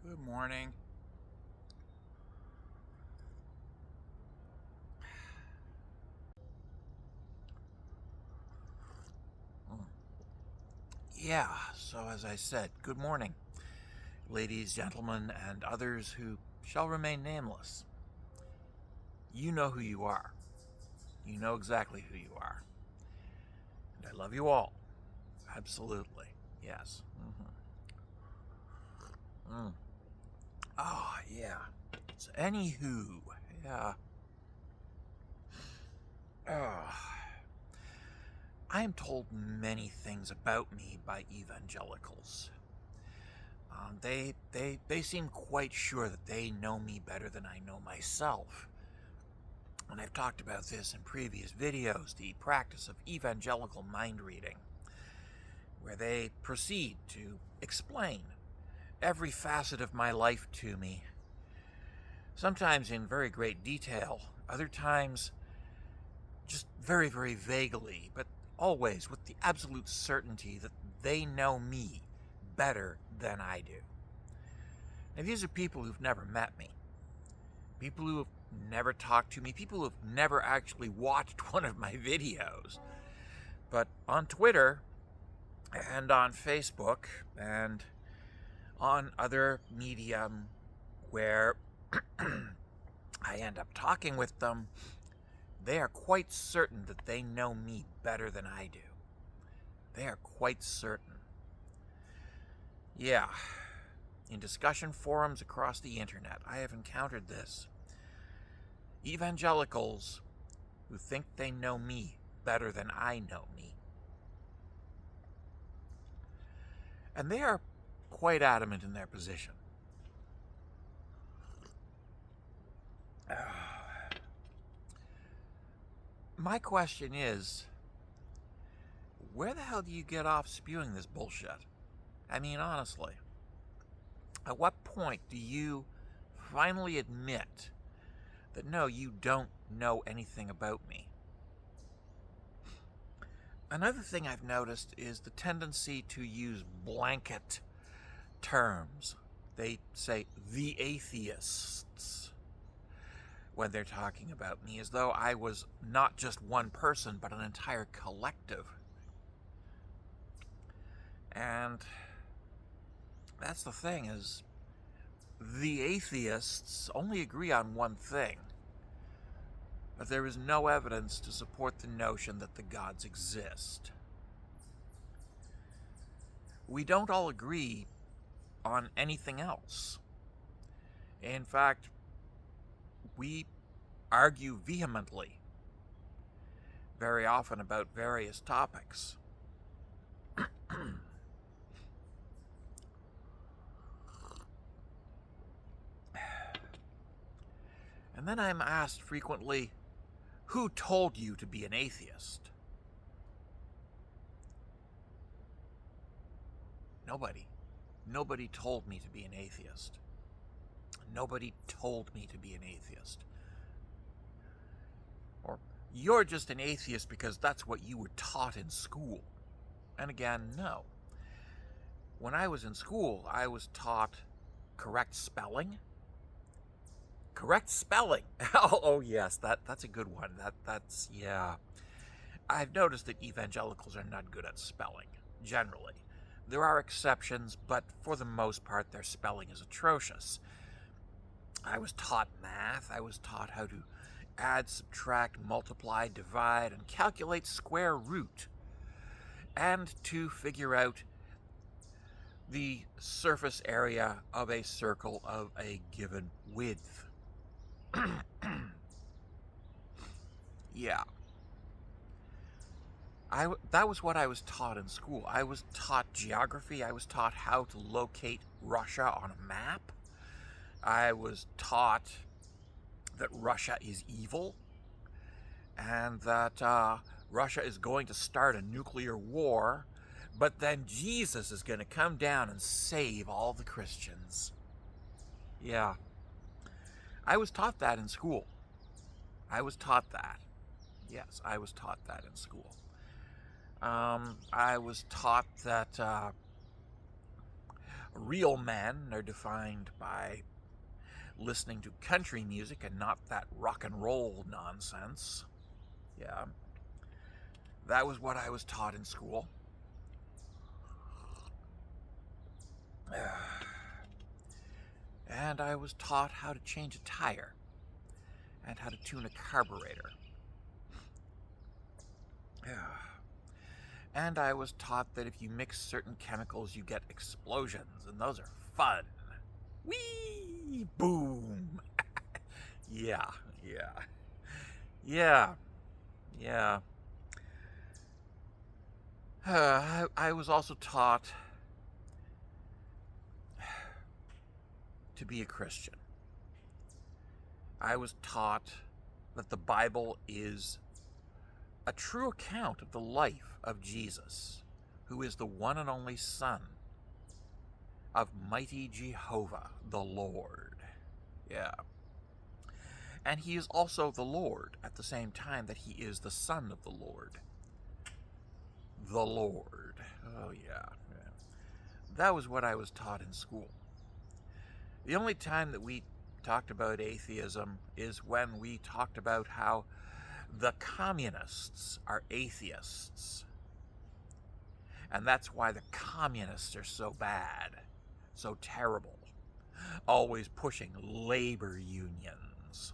Good morning. Yeah, so as I said, good morning, ladies, gentlemen, and others who shall remain nameless. You know who you are. You know exactly who you are. And I love you all. Absolutely. Yes. Oh, yeah. So, anywho, yeah. Oh, I am told many things about me by evangelicals. They seem quite sure that they know me better than I know myself. And I've talked about this in previous videos, the practice of evangelical mind reading, where they proceed to explain every facet of my life to me, sometimes in very great detail, other times just very, very vaguely, but always with the absolute certainty that they know me better than I do. Now, these are people who've never met me, people who have never talked to me, people who have never actually watched one of my videos. But on Twitter and on Facebook and on other medium where I end up talking with them, they are quite certain that they know me better than I do. They are quite certain. Yeah, in discussion forums across the internet, I have encountered this. Evangelicals who think they know me better than I know me. And they are quite adamant in their position. My question is, where the hell do you get off spewing this bullshit? I mean, honestly, at what point do you finally admit that no, you don't know anything about me? Another thing I've noticed is the tendency to use blanket terms. They say the atheists when they're talking about me, as though I was not just one person, but an entire collective. And that's the thing, is the atheists only agree on one thing, but there is no evidence to support the notion that the gods exist. We don't all agree on anything else. In fact, we argue vehemently very often about various topics. And then I'm asked frequently, who told you to be an atheist? Nobody. Nobody told me to be an atheist. Nobody told me to be an atheist. Or, you're just an atheist because that's what you were taught in school. And again, no. When I was in school, I was taught correct spelling. Correct spelling. Oh yes, that's a good one. That's yeah. I've noticed that evangelicals are not good at spelling, generally. There are exceptions, but for the most part, their spelling is atrocious. I was taught math. I was taught how to add, subtract, multiply, divide, and calculate square root, and to figure out the surface area of a circle of a given width. Yeah. That was what I was taught in school. I was taught geography. I was taught how to locate Russia on a map. I was taught that Russia is evil and that Russia is going to start a nuclear war, but then Jesus is going to come down and save all the Christians. Yeah. I was taught that in school. I was taught that. Yes, I was taught that in school. I was taught that Real men are defined by listening to country music and not that rock and roll nonsense. Yeah. That was what I was taught in school. And I was taught how to change a tire and how to tune a carburetor. And I was taught that if you mix certain chemicals, you get explosions, and those are fun. Whee! Boom! Yeah. I was also taught to be a Christian. I was taught that the Bible is a true account of the life of Jesus, who is the one and only Son of mighty Jehovah, the Lord. Yeah. And he is also the Lord at the same time that he is the Son of the Lord. The Lord. Oh, yeah. That was what I was taught in school. The only time that we talked about atheism is when we talked about how the communists are atheists. And that's why the communists are so bad, so terrible, always pushing labor unions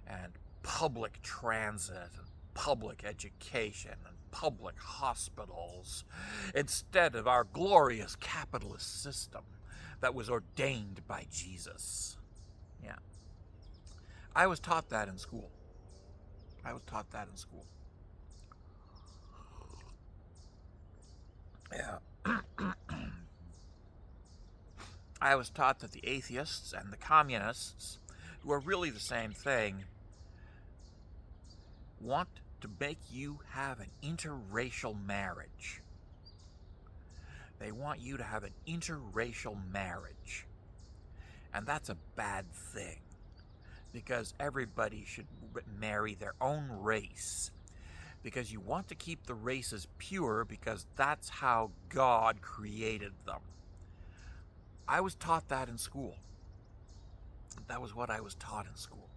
and public transit and public education and public hospitals instead of our glorious capitalist system that was ordained by Jesus. Yeah. I was taught that in school. Yeah. I was taught that the atheists and the communists, who are really the same thing, want to make you have an interracial marriage. They want you to have an interracial marriage. And that's a bad thing, because everybody should marry their own race. Because you want to keep the races pure, because that's how God created them. I was taught that in school. That was what I was taught in school.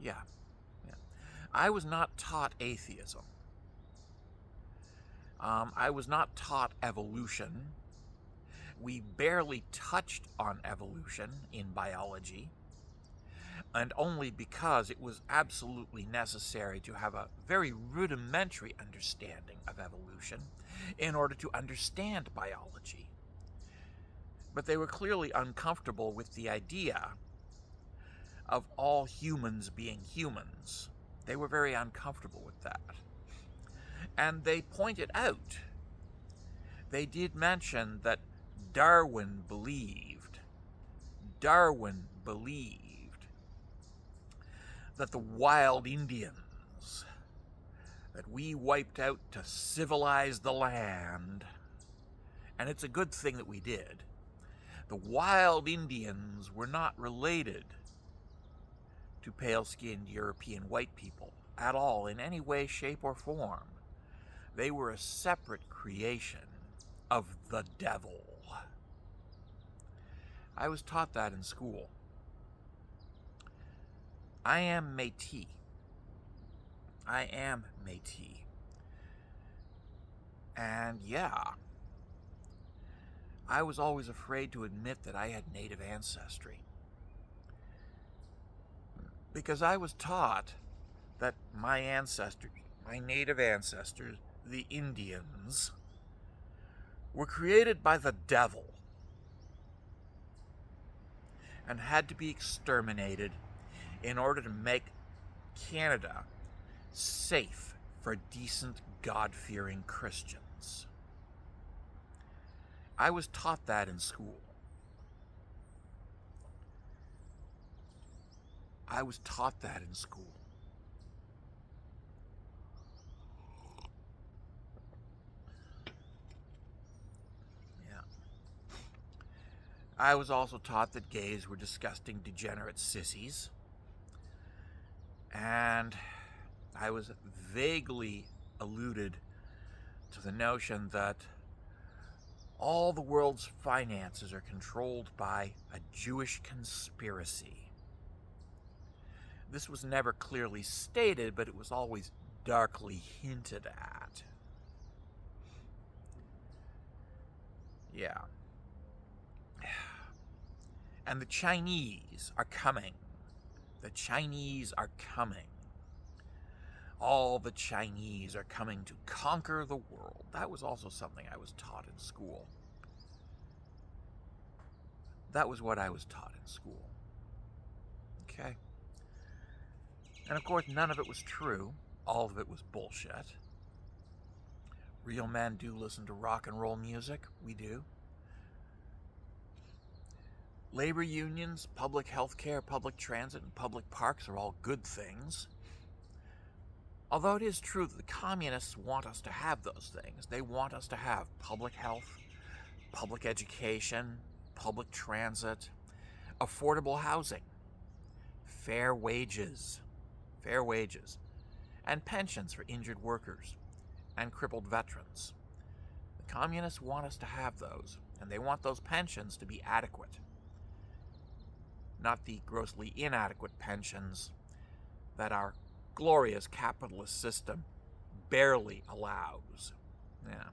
Yeah. I was not taught atheism. I was not taught evolution. We barely touched on evolution in biology, and only because it was absolutely necessary to have a very rudimentary understanding of evolution in order to understand biology. But they were clearly uncomfortable with the idea of all humans being humans. They were very uncomfortable with that. And they pointed out, they did mention that Darwin believed that the wild Indians that we wiped out to civilize the land, and it's a good thing that we did, the wild Indians were not related to pale-skinned European white people at all, in any way, shape, or form. They were a separate creation of the devil. I was taught that in school. I am Métis. And yeah, I was always afraid to admit that I had Native ancestry. Because I was taught that my ancestors, my Native ancestors, the Indians, were created by the devil and had to be exterminated in order to make Canada safe for decent, God-fearing Christians. I was taught that in school. Yeah. I was also taught that gays were disgusting, degenerate sissies. And I was vaguely alluded to the notion that All the world's finances are controlled by a Jewish conspiracy. This was never clearly stated, but it was always darkly hinted at. Yeah. And the Chinese are coming. The Chinese are coming. All the Chinese are coming to conquer the world. That was also something I was taught in school. That was what I was taught in school. Okay? And of course, none of it was true. All of it was bullshit. Real men do listen to rock and roll music. We do. Labor unions, public health care, public transit, and public parks are all good things. Although it is true that the communists want us to have those things. They want us to have public health, public education, public transit, affordable housing, fair wages, and pensions for injured workers and crippled veterans. The communists want us to have those, and they want those pensions to be adequate, not the grossly inadequate pensions that our glorious capitalist system barely allows. Yeah.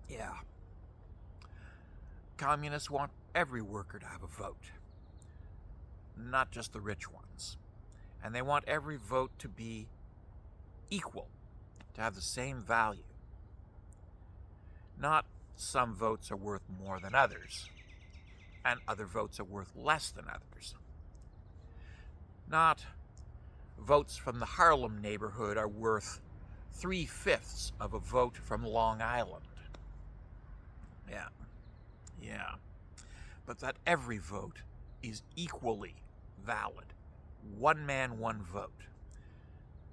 Yeah. Communists want every worker to have a vote, not just the rich ones. And they want every vote to be equal, to have the same value. Not some votes are worth more than others, and other votes are worth less than others. Not votes from the Harlem neighborhood are worth 3/5 of a vote from Long Island. Yeah. But that every vote is equally valid. One man, one vote.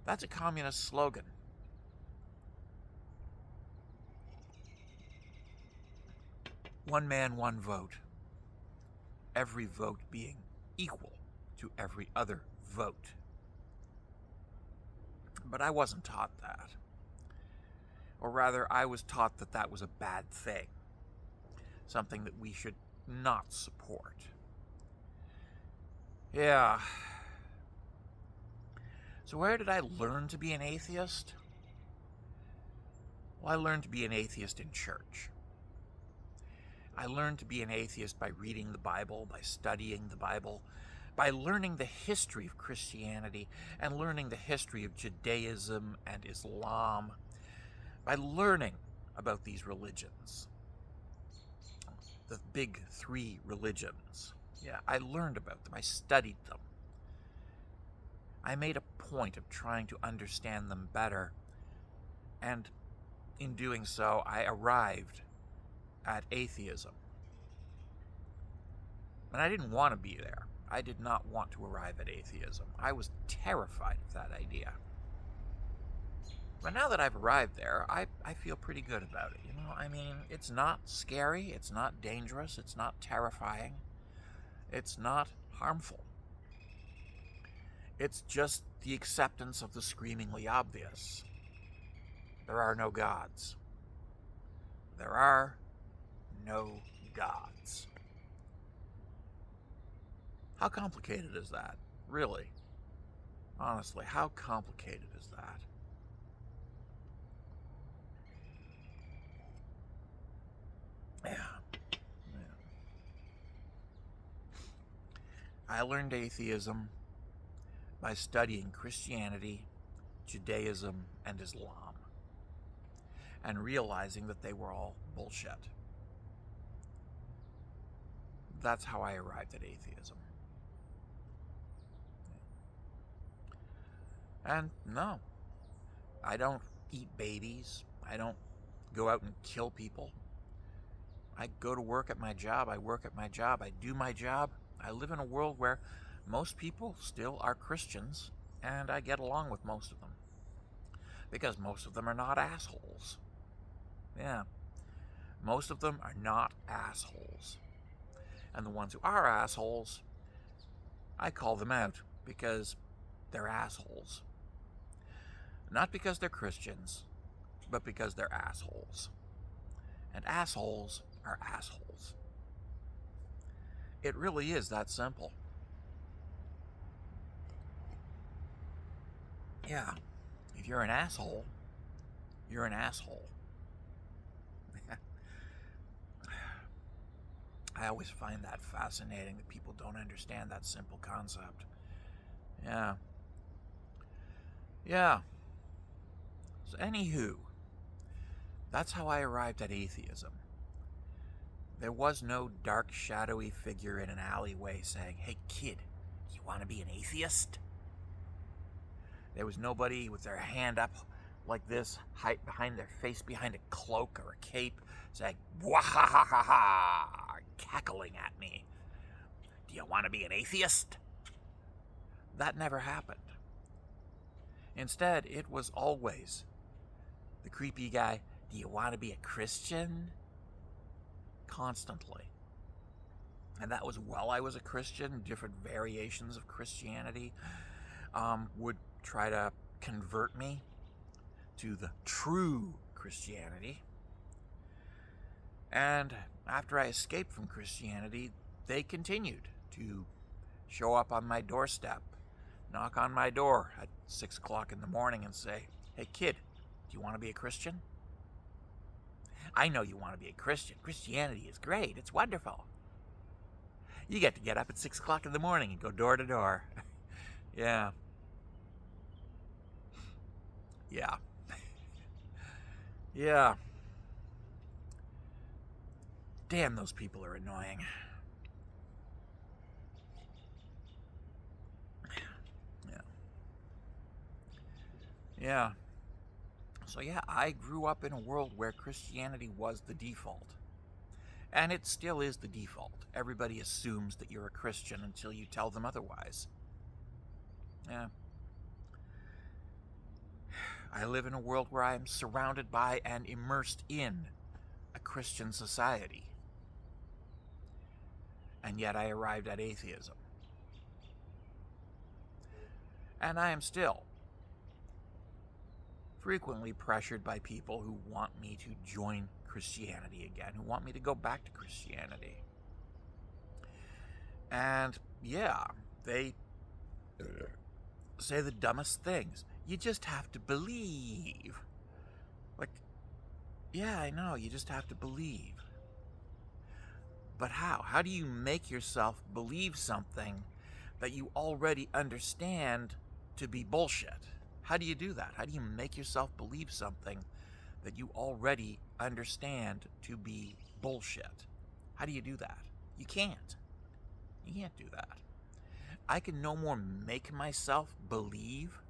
That's a communist slogan. One man, one vote. Every vote being equal to every other vote. But I wasn't taught that. Or rather, I was taught that that was a bad thing. Something that we should not support. Yeah. So where did I learn to be an atheist? Well, I learned to be an atheist in church. I learned to be an atheist by reading the Bible, by studying the Bible, by learning the history of Christianity and learning the history of Judaism and Islam, by learning about these religions, the big three religions. Yeah, I learned about them. I studied them. I made a point of trying to understand them better, and in doing so, I arrived at atheism. And I didn't want to be there. I did not want to arrive at atheism. I was terrified of that idea. But now that I've arrived there, I feel pretty good about it. You know, I mean, it's not scary, it's not dangerous, it's not terrifying, it's not harmful. It's just the acceptance of the screamingly obvious. There are no gods. There are no gods. How complicated is that? Really? Honestly, how complicated is that? Yeah. I learned atheism by studying Christianity, Judaism, and Islam, and realizing that they were all bullshit. That's how I arrived at atheism. And no, I don't eat babies. I don't go out and kill people. I go to work at my job. I work at my job. I do my job. I live in a world where most people still are Christians, and I get along with most of them. Because most of them are not assholes. Yeah. Most of them are not assholes. And the ones who are assholes, I call them out because they're assholes. Not because they're Christians, but because they're assholes. And assholes are assholes. It really is that simple. Yeah, if you're an asshole, you're an asshole. I always find that fascinating that people don't understand that simple concept. Yeah. So anywho, that's how I arrived at atheism. There was no dark, shadowy figure in an alleyway saying, "Hey kid, you want to be an atheist?" There was nobody with their hand up like this, behind their face, behind a cloak or a cape, saying, "Wahahaha," cackling at me. "Do you want to be an atheist?" That never happened. Instead, it was always the creepy guy, "Do you want to be a Christian?" Constantly. And that was while I was a Christian. Different variations of Christianity would try to convert me to the true Christianity. And after I escaped from Christianity, they continued to show up on my doorstep, knock on my door at 6 o'clock in the morning and say, "Hey kid, do you want to be a Christian? I know you want to be a Christian. Christianity is great. It's wonderful. You get to get up at 6 o'clock in the morning and go door to door." Yeah. Yeah. Damn, those people are annoying. Yeah. So yeah, I grew up in a world where Christianity was the default. And it still is the default. Everybody assumes that you're a Christian until you tell them otherwise. Yeah. I live in a world where I am surrounded by and immersed in a Christian society. And yet I arrived at atheism. And I am still frequently pressured by people who want me to join Christianity again, who want me to go back to Christianity. And yeah, they say the dumbest things. You just have to believe. Like, yeah, I know, you just have to believe. But how? How do you make yourself believe something that you already understand to be bullshit? How do you do that? How do you make yourself believe something that you already understand to be bullshit? How do you do that? You can't. You can't do that. I can no more make myself believe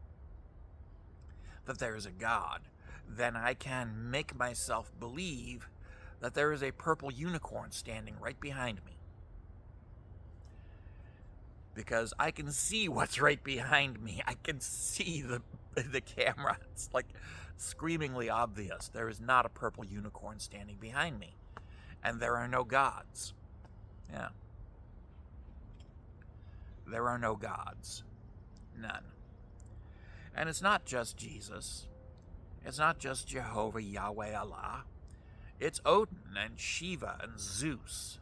that there is a God than I can make myself believe that there is a purple unicorn standing right behind me. Because I can see what's right behind me. I can see the camera. It's like screamingly obvious. There is not a purple unicorn standing behind me. And there are no gods. Yeah. There are no gods. None. And it's not just Jesus. It's not just Jehovah, Yahweh, Allah. It's Odin and Shiva and Zeus.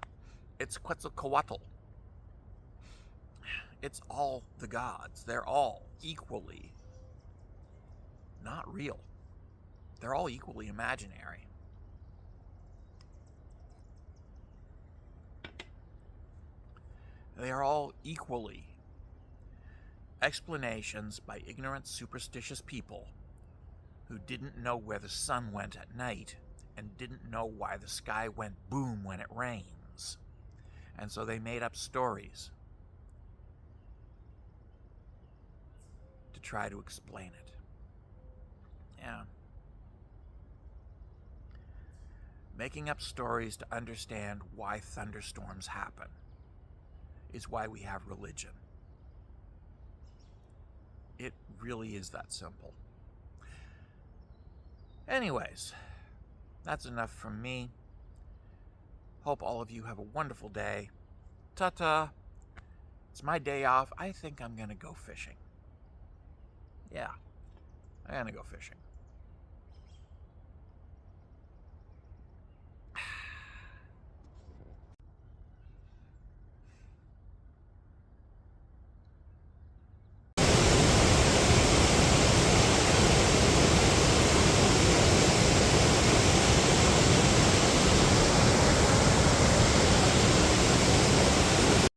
It's Quetzalcoatl. It's all the gods. They're all equally not real. They're all equally imaginary. They are all equally explanations by ignorant, superstitious people who didn't know where the sun went at night and didn't know why the sky went boom when it rains. And so they made up stories to try to explain it. Yeah. Making up stories to understand why thunderstorms happen is why we have religion. It really is that simple. Anyways, that's enough from me. Hope all of you have a wonderful day. Ta-ta. It's my day off. I think I'm going to go fishing. Yeah, I'm gonna go fishing.